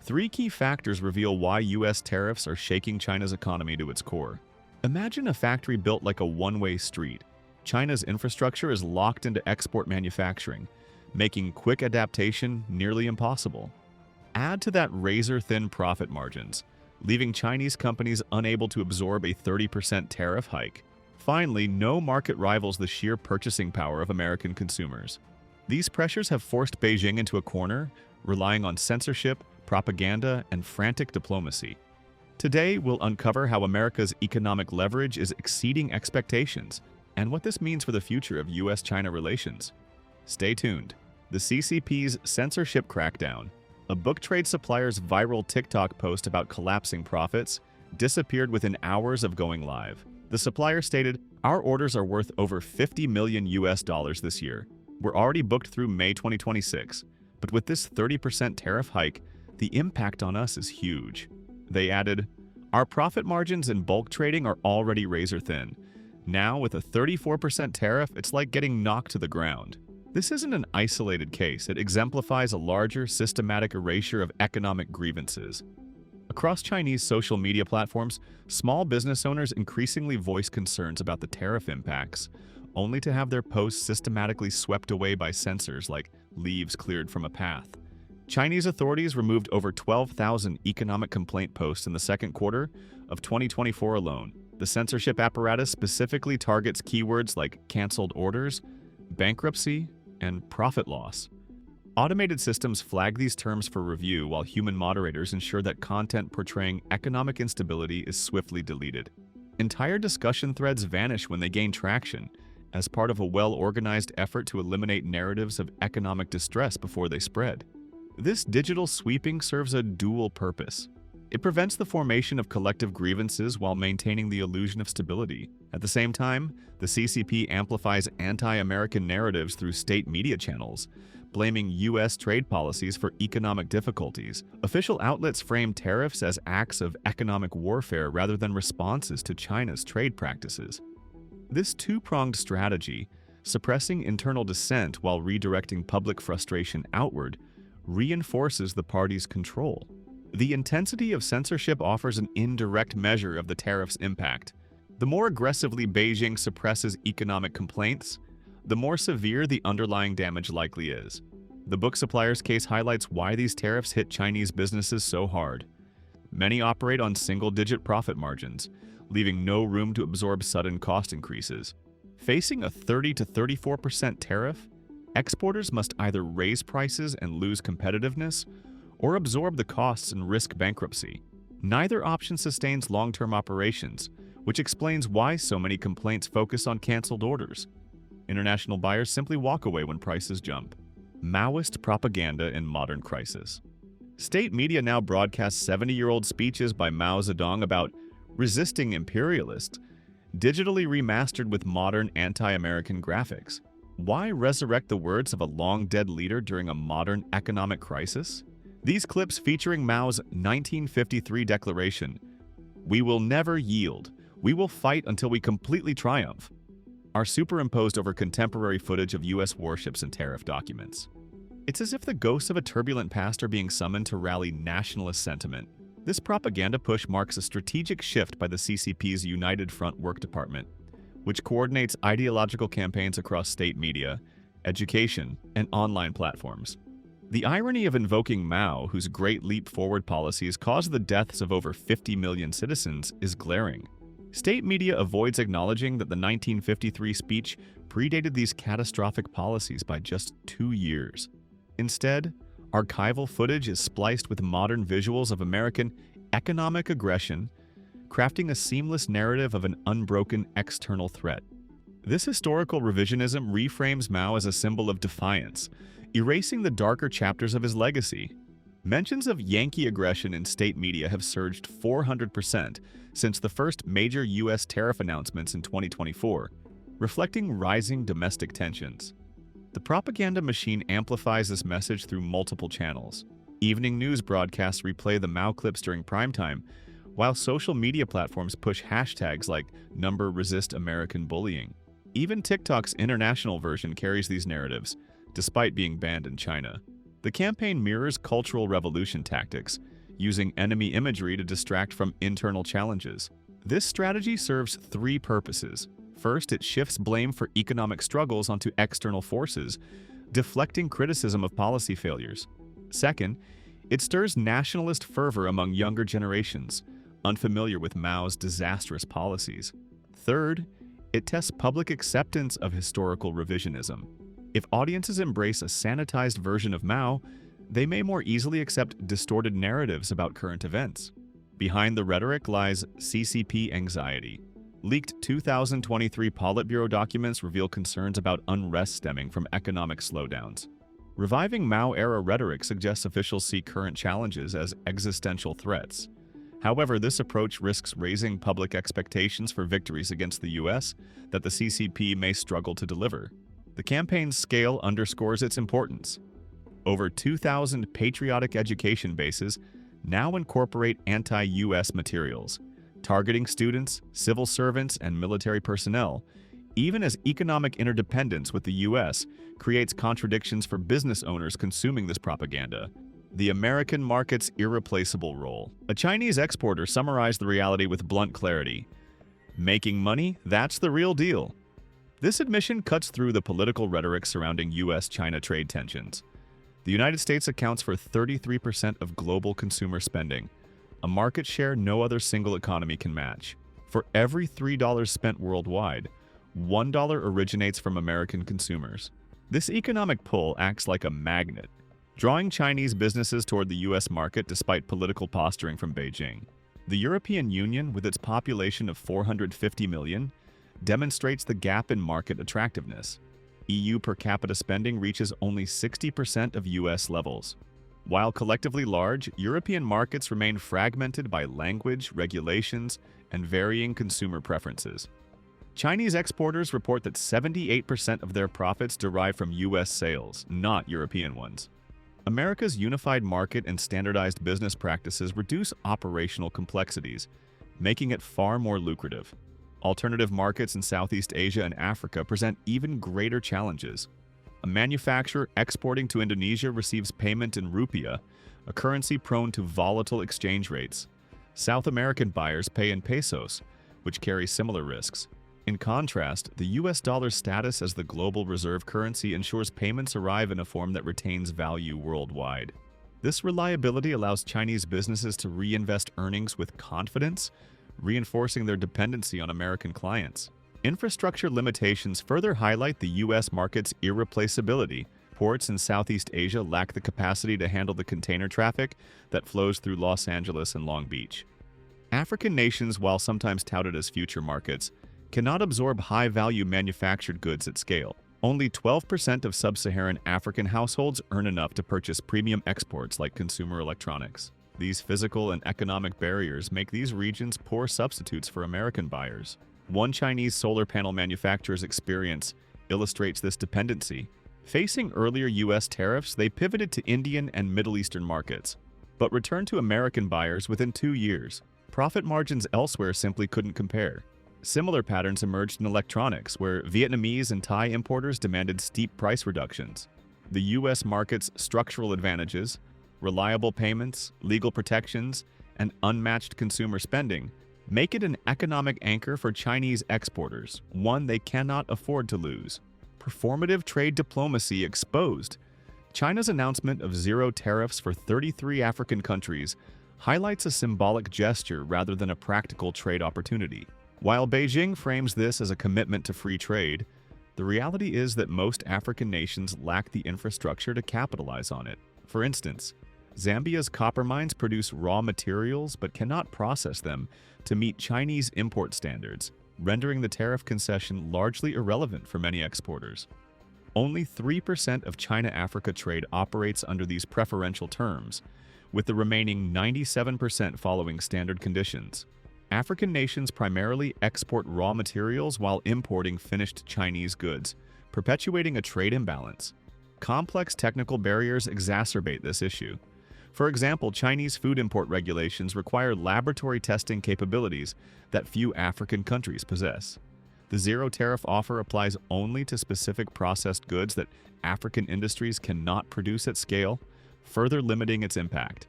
Three key factors reveal why U.S. tariffs are shaking China's economy to its core. Imagine a factory built like a one-way street. China's infrastructure is locked into export manufacturing, making quick adaptation nearly impossible. Add to that razor-thin profit margins, leaving Chinese companies unable to absorb a 30% tariff hike. Finally, no market rivals the sheer purchasing power of American consumers. These pressures have forced Beijing into a corner, relying on censorship, propaganda, and frantic diplomacy. Today, we'll uncover how America's economic leverage is exceeding expectations and what this means for the future of U.S.-China relations. Stay tuned. The CCP's Censorship Crackdown, a book trade supplier's viral TikTok post about collapsing profits, disappeared within hours of going live. The supplier stated, "Our orders are worth over $50 million this year. We're already booked through May 2026, but with this 30% tariff hike, the impact on us is huge." They added, "Our profit margins in bulk trading are already razor-thin. Now, with a 34% tariff, it's like getting knocked to the ground." This isn't an isolated case. It exemplifies a larger, systematic erasure of economic grievances. Across Chinese social media platforms, small business owners increasingly voice concerns about the tariff impacts, only to have their posts systematically swept away by censors like leaves cleared from a path. Chinese authorities removed over 12,000 economic complaint posts in the second quarter of 2024 alone. The censorship apparatus specifically targets keywords like canceled orders, bankruptcy, and profit loss. Automated systems flag these terms for review, while human moderators ensure that content portraying economic instability is swiftly deleted. Entire discussion threads vanish when they gain traction, as part of a well-organized effort to eliminate narratives of economic distress before they spread. This digital sweeping serves a dual purpose. It prevents the formation of collective grievances while maintaining the illusion of stability. At the same time, the CCP amplifies anti-American narratives through state media channels, blaming U.S. trade policies for economic difficulties. Official outlets frame tariffs as acts of economic warfare rather than responses to China's trade practices. This two-pronged strategy, suppressing internal dissent while redirecting public frustration outward, reinforces the party's control. The intensity of censorship offers an indirect measure of the tariff's impact. The more aggressively Beijing suppresses economic complaints, the more severe the underlying damage likely is. The book supplier's case highlights why these tariffs hit Chinese businesses so hard. Many operate on single-digit profit margins, leaving no room to absorb sudden cost increases. Facing a 30 to 34% tariff, exporters must either raise prices and lose competitiveness, or absorb the costs and risk bankruptcy. Neither option sustains long-term operations, which explains why so many complaints focus on canceled orders. International buyers simply walk away when prices jump. Maoist propaganda in modern crisis. State media now broadcast 70-year-old speeches by Mao Zedong about resisting imperialists, digitally remastered with modern anti-American graphics. Why resurrect the words of a long-dead leader during a modern economic crisis? These clips featuring Mao's 1953 declaration, "We will never yield. We will fight until we completely triumph," are superimposed over contemporary footage of U.S. warships and tariff documents. It's as if the ghosts of a turbulent past are being summoned to rally nationalist sentiment. This propaganda push marks a strategic shift by the CCP's United Front Work Department, which coordinates ideological campaigns across state media, education, and online platforms. The irony of invoking Mao, whose Great Leap Forward policies caused the deaths of over 50 million citizens, is glaring. State media avoids acknowledging that the 1953 speech predated these catastrophic policies by just 2 years. Instead, archival footage is spliced with modern visuals of American economic aggression, crafting a seamless narrative of an unbroken external threat. This historical revisionism reframes Mao as a symbol of defiance, erasing the darker chapters of his legacy. Mentions of Yankee aggression in state media have surged 400% since the first major U.S. tariff announcements in 2024, reflecting rising domestic tensions. The propaganda machine amplifies this message through multiple channels. Evening news broadcasts replay the Mao clips during primetime, while social media platforms push hashtags like #ResistAmericanBullying. Even TikTok's international version carries these narratives, despite being banned in China. The campaign mirrors cultural revolution tactics, using enemy imagery to distract from internal challenges. This strategy serves three purposes. First, it shifts blame for economic struggles onto external forces, deflecting criticism of policy failures. Second, it stirs nationalist fervor among younger generations, unfamiliar with Mao's disastrous policies. Third, it tests public acceptance of historical revisionism. If audiences embrace a sanitized version of Mao, they may more easily accept distorted narratives about current events. Behind the rhetoric lies CCP anxiety. Leaked 2023 Politburo documents reveal concerns about unrest stemming from economic slowdowns. Reviving Mao-era rhetoric suggests officials see current challenges as existential threats. However, this approach risks raising public expectations for victories against the U.S. that the CCP may struggle to deliver. The campaign's scale underscores its importance. Over 2,000 patriotic education bases now incorporate anti-U.S. materials, targeting students, civil servants, and military personnel, even as economic interdependence with the U.S. creates contradictions for business owners consuming this propaganda. The American market's irreplaceable role. A Chinese exporter summarized the reality with blunt clarity. Making money, that's the real deal. This admission cuts through the political rhetoric surrounding U.S.-China trade tensions. The United States accounts for 33% of global consumer spending, a market share no other single economy can match. For every $3 spent worldwide, $1 originates from American consumers. This economic pull acts like a magnet, drawing Chinese businesses toward the U.S. market despite political posturing from Beijing. The European Union, with its population of 450 million, demonstrates the gap in market attractiveness. EU per capita spending reaches only 60% of U.S. levels. While collectively large, European markets remain fragmented by language, regulations, and varying consumer preferences. Chinese exporters report that 78% of their profits derive from U.S. sales, not European ones. America's unified market and standardized business practices reduce operational complexities, making it far more lucrative. Alternative markets in Southeast Asia and Africa present even greater challenges. A manufacturer exporting to Indonesia receives payment in rupiah, a currency prone to volatile exchange rates. South American buyers pay in pesos, which carry similar risks. In contrast, the US dollar's status as the global reserve currency ensures payments arrive in a form that retains value worldwide. This reliability allows Chinese businesses to reinvest earnings with confidence, reinforcing their dependency on American clients. Infrastructure limitations further highlight the U.S. market's irreplaceability. Ports in Southeast Asia lack the capacity to handle the container traffic that flows through Los Angeles and Long Beach. African nations, while sometimes touted as future markets, cannot absorb high-value manufactured goods at scale. Only 12% of sub-Saharan African households earn enough to purchase premium exports like consumer electronics. These physical and economic barriers make these regions poor substitutes for American buyers. One Chinese solar panel manufacturer's experience illustrates this dependency. Facing earlier U.S. tariffs, they pivoted to Indian and Middle Eastern markets, but returned to American buyers within 2 years. Profit margins elsewhere simply couldn't compare. Similar patterns emerged in electronics, where Vietnamese and Thai importers demanded steep price reductions. The U.S. market's structural advantages, reliable payments, legal protections, and unmatched consumer spending make it an economic anchor for Chinese exporters, one they cannot afford to lose. Performative trade diplomacy exposed. China's announcement of zero tariffs for 33 African countries highlights a symbolic gesture rather than a practical trade opportunity. While Beijing frames this as a commitment to free trade, the reality is that most African nations lack the infrastructure to capitalize on it. For instance, Zambia's copper mines produce raw materials but cannot process them to meet Chinese import standards, rendering the tariff concession largely irrelevant for many exporters. Only 3% of China-Africa trade operates under these preferential terms, with the remaining 97% following standard conditions. African nations primarily export raw materials while importing finished Chinese goods, perpetuating a trade imbalance. Complex technical barriers exacerbate this issue. For example, Chinese food import regulations require laboratory testing capabilities that few African countries possess. The zero tariff offer applies only to specific processed goods that African industries cannot produce at scale, further limiting its impact.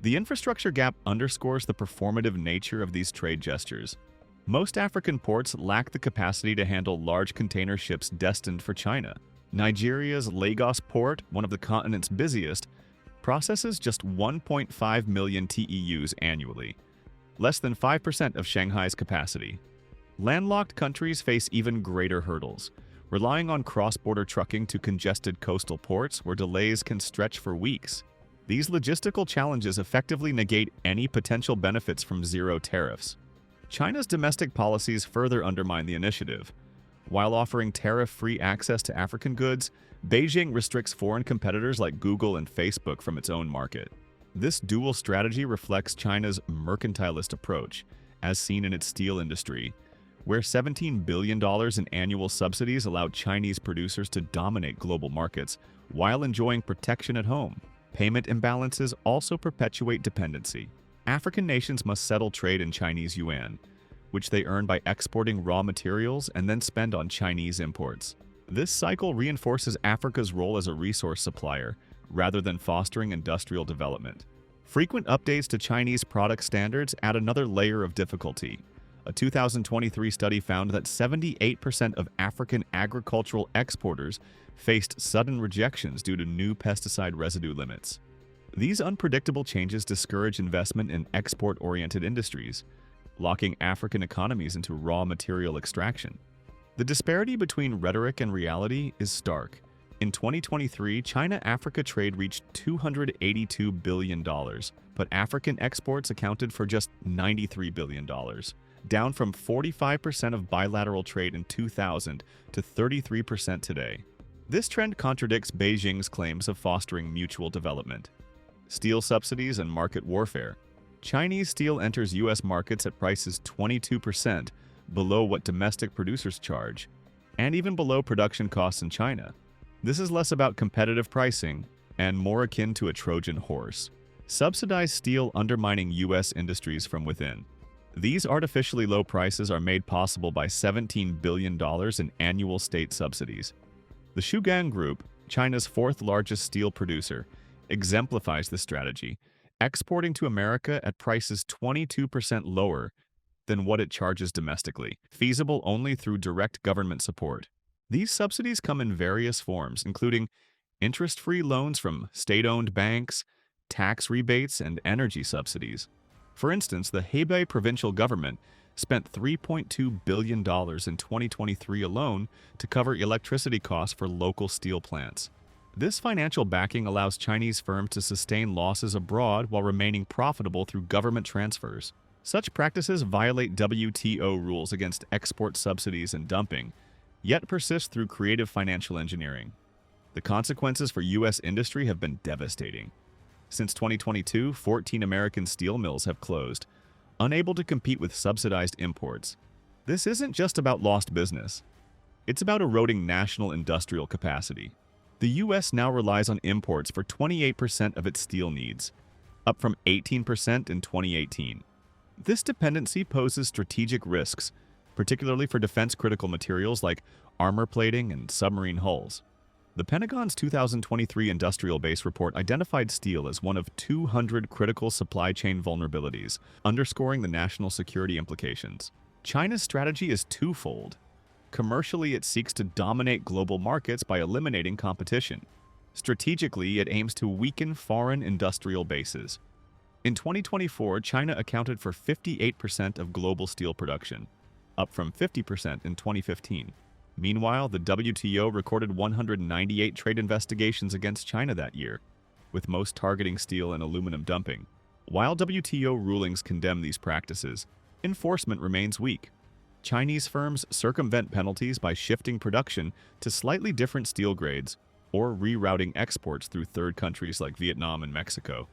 The infrastructure gap underscores the performative nature of these trade gestures. Most African ports lack the capacity to handle large container ships destined for China. Nigeria's Lagos port, one of the continent's busiest, processes just 1.5 million TEUs annually, less than 5% of Shanghai's capacity. Landlocked countries face even greater hurdles, relying on cross-border trucking to congested coastal ports where delays can stretch for weeks. These logistical challenges effectively negate any potential benefits from zero tariffs. China's domestic policies further undermine the initiative. While offering tariff-free access to African goods, Beijing restricts foreign competitors like Google and Facebook from its own market. This dual strategy reflects China's mercantilist approach, as seen in its steel industry, where $17 billion in annual subsidies allow Chinese producers to dominate global markets while enjoying protection at home. Payment imbalances also perpetuate dependency. African nations must settle trade in Chinese yuan, which they earn by exporting raw materials and then spend on Chinese imports. This cycle reinforces Africa's role as a resource supplier, rather than fostering industrial development. Frequent updates to Chinese product standards add another layer of difficulty. A 2023 study found that 78% of African agricultural exporters faced sudden rejections due to new pesticide residue limits. These unpredictable changes discourage investment in export-oriented industries, locking African economies into raw material extraction. The disparity between rhetoric and reality is stark. In 2023, China-Africa trade reached $282 billion, but African exports accounted for just $93 billion, down from 45% of bilateral trade in 2000 to 33% today. This trend contradicts Beijing's claims of fostering mutual development. Steel subsidies and market warfare. Chinese steel enters U.S. markets at prices 22% below what domestic producers charge, and even below production costs in China. This is less about competitive pricing and more akin to a Trojan horse. Subsidized steel undermining U.S. industries from within. These artificially low prices are made possible by $17 billion in annual state subsidies. The Shugang Group, China's fourth largest steel producer, exemplifies this strategy, exporting to America at prices 22% lower than what it charges domestically, feasible only through direct government support. These subsidies come in various forms, including interest-free loans from state-owned banks, tax rebates, and energy subsidies. For instance, the Hebei provincial government spent $3.2 billion in 2023 alone to cover electricity costs for local steel plants. This financial backing allows Chinese firms to sustain losses abroad while remaining profitable through government transfers. Such practices violate WTO rules against export subsidies and dumping, yet persist through creative financial engineering. The consequences for U.S. industry have been devastating. Since 2022, 14 American steel mills have closed, unable to compete with subsidized imports. This isn't just about lost business. It's about eroding national industrial capacity. The U.S. now relies on imports for 28% of its steel needs, up from 18% in 2018. This dependency poses strategic risks, particularly for defense-critical materials like armor plating and submarine hulls. The Pentagon's 2023 Industrial Base Report identified steel as one of 200 critical supply chain vulnerabilities, underscoring the national security implications. China's strategy is twofold. Commercially, it seeks to dominate global markets by eliminating competition. Strategically, it aims to weaken foreign industrial bases. In 2024, China accounted for 58% of global steel production, up from 50% in 2015. Meanwhile, the WTO recorded 198 trade investigations against China that year, with most targeting steel and aluminum dumping. While WTO rulings condemn these practices, enforcement remains weak. Chinese firms circumvent penalties by shifting production to slightly different steel grades or rerouting exports through third countries like Vietnam and Mexico.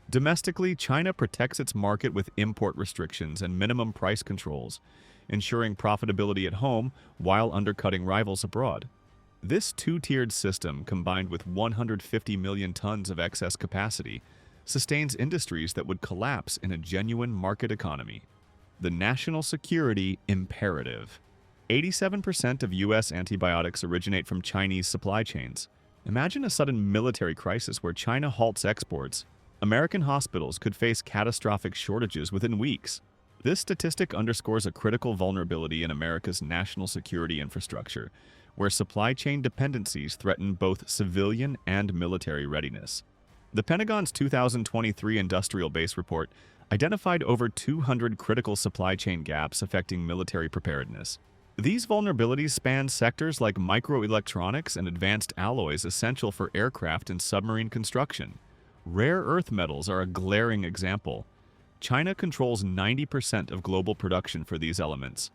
Domestically, China protects its market with import restrictions and minimum price controls, ensuring profitability at home while undercutting rivals abroad. This two-tiered system, combined with 150 million tons of excess capacity, sustains industries that would collapse in a genuine market economy. The national security imperative. 87% of U.S. antibiotics originate from Chinese supply chains. Imagine a sudden military crisis where China halts exports. American hospitals could face catastrophic shortages within weeks. This statistic underscores a critical vulnerability in America's national security infrastructure, where supply chain dependencies threaten both civilian and military readiness. The Pentagon's 2023 Industrial Base Report identified over 200 critical supply chain gaps affecting military preparedness. These vulnerabilities span sectors like microelectronics and advanced alloys essential for aircraft and submarine construction. Rare earth metals are a glaring example. China controls 90% of global production for these elements,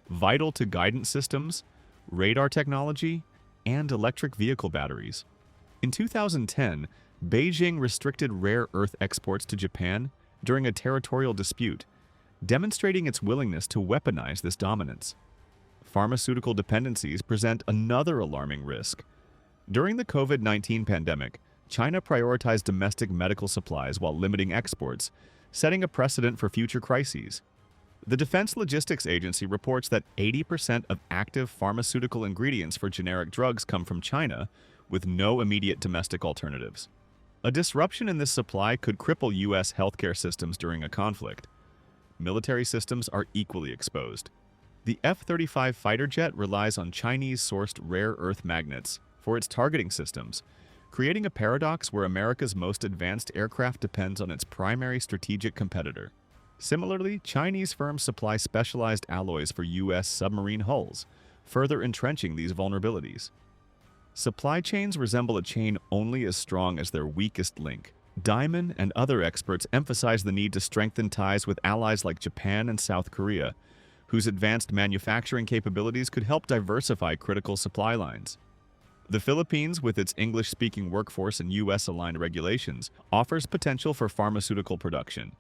vital to guidance systems, radar technology, and electric vehicle batteries. In 2010, Beijing restricted rare earth exports to Japan during a territorial dispute, demonstrating its willingness to weaponize this dominance. Pharmaceutical dependencies present another alarming risk. During the COVID-19 pandemic, China prioritized domestic medical supplies while limiting exports, setting a precedent for future crises. The Defense Logistics Agency reports that 80% of active pharmaceutical ingredients for generic drugs come from China, with no immediate domestic alternatives. A disruption in this supply could cripple U.S. healthcare systems during a conflict. Military systems are equally exposed. The F-35 fighter jet relies on Chinese-sourced rare earth magnets for its targeting systems, creating a paradox where America's most advanced aircraft depends on its primary strategic competitor. Similarly, Chinese firms supply specialized alloys for U.S. submarine hulls, further entrenching these vulnerabilities. Supply chains resemble a chain only as strong as their weakest link. Diamond and other experts emphasize the need to strengthen ties with allies like Japan and South Korea, whose advanced manufacturing capabilities could help diversify critical supply lines. The Philippines, with its English-speaking workforce and U.S.-aligned regulations, offers potential for pharmaceutical production.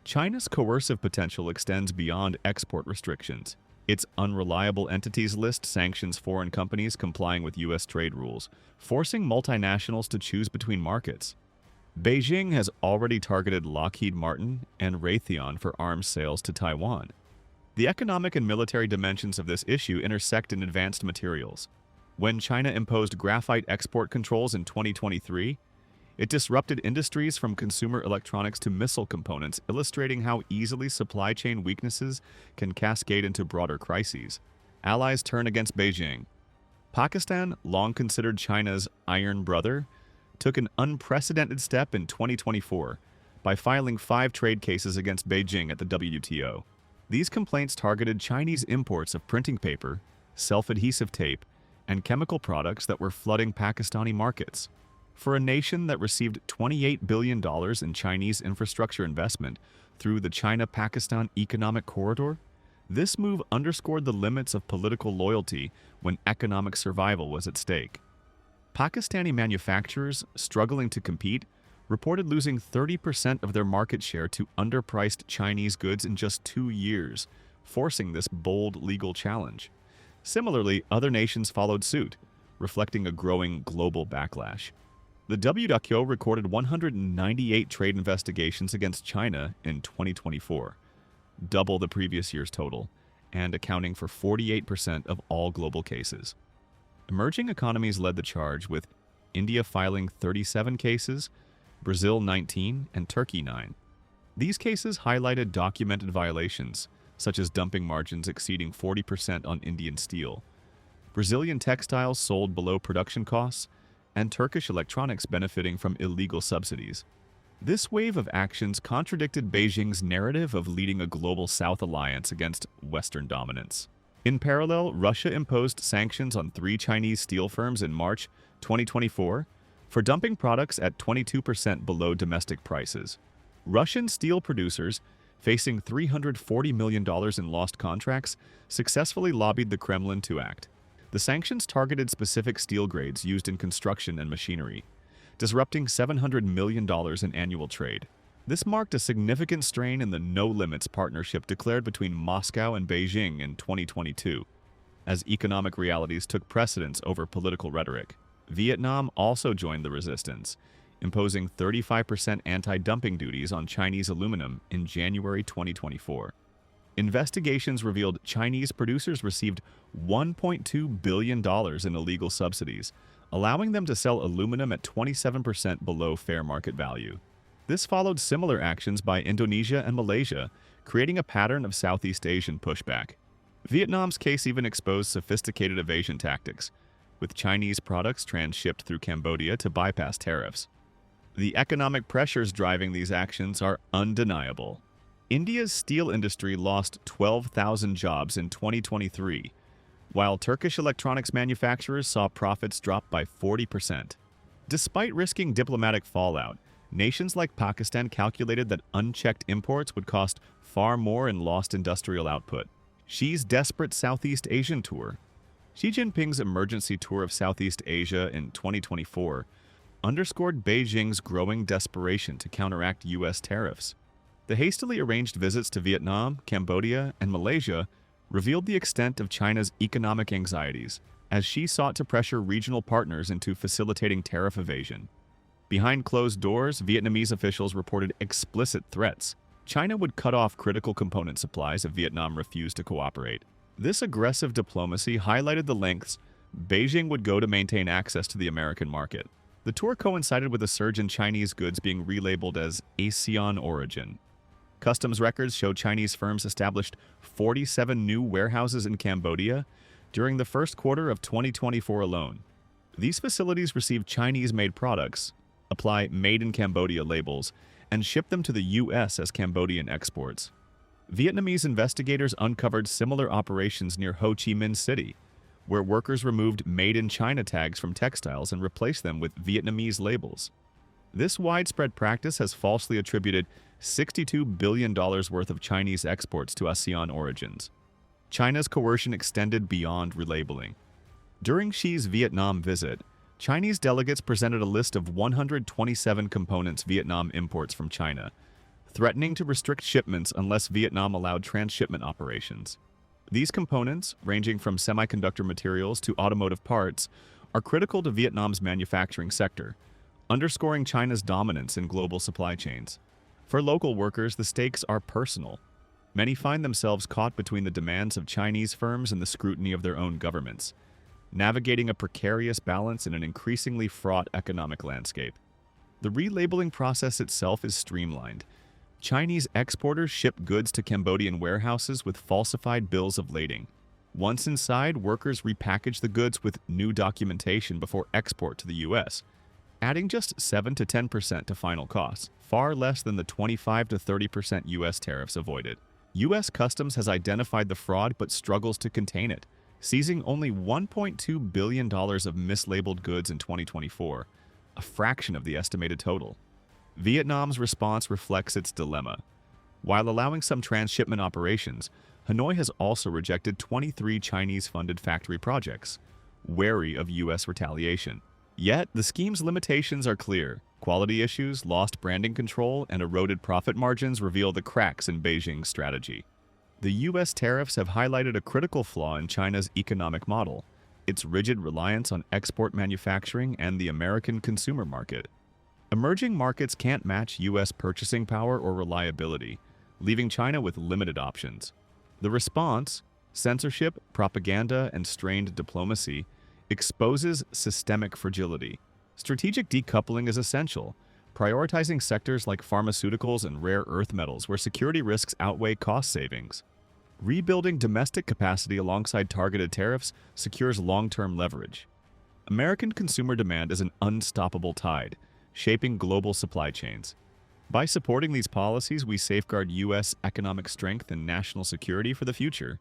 China's coercive potential extends beyond export restrictions. Its unreliable entities list sanctions foreign companies complying with U.S. trade rules, forcing multinationals to choose between markets. Beijing has already targeted Lockheed Martin and Raytheon for arms sales to Taiwan. The economic and military dimensions of this issue intersect in advanced materials. When China imposed graphite export controls in 2023, it disrupted industries from consumer electronics to missile components, illustrating how easily supply chain weaknesses can cascade into broader crises. Allies turn against Beijing. Pakistan, long considered China's iron brother, took an unprecedented step in 2024 by filing 5 trade cases against Beijing at the WTO. These complaints targeted Chinese imports of printing paper, self-adhesive tape, and chemical products that were flooding Pakistani markets. For a nation that received $28 billion in Chinese infrastructure investment through the China-Pakistan Economic Corridor, this move underscored the limits of political loyalty when economic survival was at stake. Pakistani manufacturers, struggling to compete, reported losing 30% of their market share to underpriced Chinese goods in just 2 years, forcing this bold legal challenge. Similarly, other nations followed suit, reflecting a growing global backlash. The WTO recorded 198 trade investigations against China in 2024, double the previous year's total, and accounting for 48% of all global cases. Emerging economies led the charge, with India filing 37 cases, Brazil 19, and Turkey 9. These cases highlighted documented violations, such as dumping margins exceeding 40% on Indian steel, Brazilian textiles sold below production costs, and Turkish electronics benefiting from illegal subsidies. This wave of actions contradicted Beijing's narrative of leading a global South alliance against Western dominance. In parallel, Russia imposed sanctions on 3 Chinese steel firms in March 2024 for dumping products at 22% below domestic prices. Russian steel producers, facing $340 million in lost contracts, successfully lobbied the Kremlin to act. The sanctions targeted specific steel grades used in construction and machinery, disrupting $700 million in annual trade. This marked a significant strain in the no-limits partnership declared between Moscow and Beijing in 2022, as economic realities took precedence over political rhetoric. Vietnam also joined the resistance, imposing 35% anti-dumping duties on Chinese aluminum in January 2024. Investigations revealed Chinese producers received $1.2 billion in illegal subsidies, allowing them to sell aluminum at 27% below fair market value. This followed similar actions by Indonesia and Malaysia, creating a pattern of Southeast Asian pushback. Vietnam's case even exposed sophisticated evasion tactics, with Chinese products transshipped through Cambodia to bypass tariffs. The economic pressures driving these actions are undeniable. India's steel industry lost 12,000 jobs in 2023, while Turkish electronics manufacturers saw profits drop by 40%. Despite risking diplomatic fallout, nations like Pakistan calculated that unchecked imports would cost far more in lost industrial output. Xi's desperate Southeast Asian tour. Xi Jinping's emergency tour of Southeast Asia in 2024 underscored Beijing's growing desperation to counteract U.S. tariffs. The hastily arranged visits to Vietnam, Cambodia, and Malaysia revealed the extent of China's economic anxieties as Xi sought to pressure regional partners into facilitating tariff evasion. Behind closed doors, Vietnamese officials reported explicit threats. China would cut off critical component supplies if Vietnam refused to cooperate. This aggressive diplomacy highlighted the lengths Beijing would go to maintain access to the American market. The tour coincided with a surge in Chinese goods being relabeled as ASEAN origin. Customs records show Chinese firms established 47 new warehouses in Cambodia during the first quarter of 2024 alone. These facilities receive Chinese-made products, apply Made in Cambodia labels, and ship them to the U.S. as Cambodian exports. Vietnamese investigators uncovered similar operations near Ho Chi Minh City, where workers removed Made in China tags from textiles and replaced them with Vietnamese labels. This widespread practice has falsely attributed $62 billion worth of Chinese exports to ASEAN origins. China's coercion extended beyond relabeling. During Xi's Vietnam visit, Chinese delegates presented a list of 127 components Vietnam imports from China, threatening to restrict shipments unless Vietnam allowed transshipment operations. These components, ranging from semiconductor materials to automotive parts, are critical to Vietnam's manufacturing sector, underscoring China's dominance in global supply chains. For local workers, the stakes are personal. Many find themselves caught between the demands of Chinese firms and the scrutiny of their own governments, navigating a precarious balance in an increasingly fraught economic landscape. The relabeling process itself is streamlined. Chinese exporters ship goods to Cambodian warehouses with falsified bills of lading. Once inside, workers repackage the goods with new documentation before export to the U.S., adding just 7 to 10% to final costs, far less than the 25 to 30% U.S. tariffs avoided. U.S. Customs has identified the fraud but struggles to contain it, seizing only $1.2 billion of mislabeled goods in 2024, a fraction of the estimated total. Vietnam's response reflects its dilemma. While allowing some transshipment operations, Hanoi has also rejected 23 Chinese-funded factory projects, wary of U.S. retaliation. Yet, the scheme's limitations are clear. Quality issues, lost branding control, and eroded profit margins reveal the cracks in Beijing's strategy. The U.S. tariffs have highlighted a critical flaw in China's economic model, its rigid reliance on export manufacturing and the American consumer market. Emerging markets can't match U.S. purchasing power or reliability, leaving China with limited options. The response, censorship, propaganda, and strained diplomacy, exposes systemic fragility. Strategic decoupling is essential, prioritizing sectors like pharmaceuticals and rare earth metals where security risks outweigh cost savings. Rebuilding domestic capacity alongside targeted tariffs secures long-term leverage. American consumer demand is an unstoppable tide, shaping global supply chains. By supporting these policies, we safeguard U.S. economic strength and national security for the future,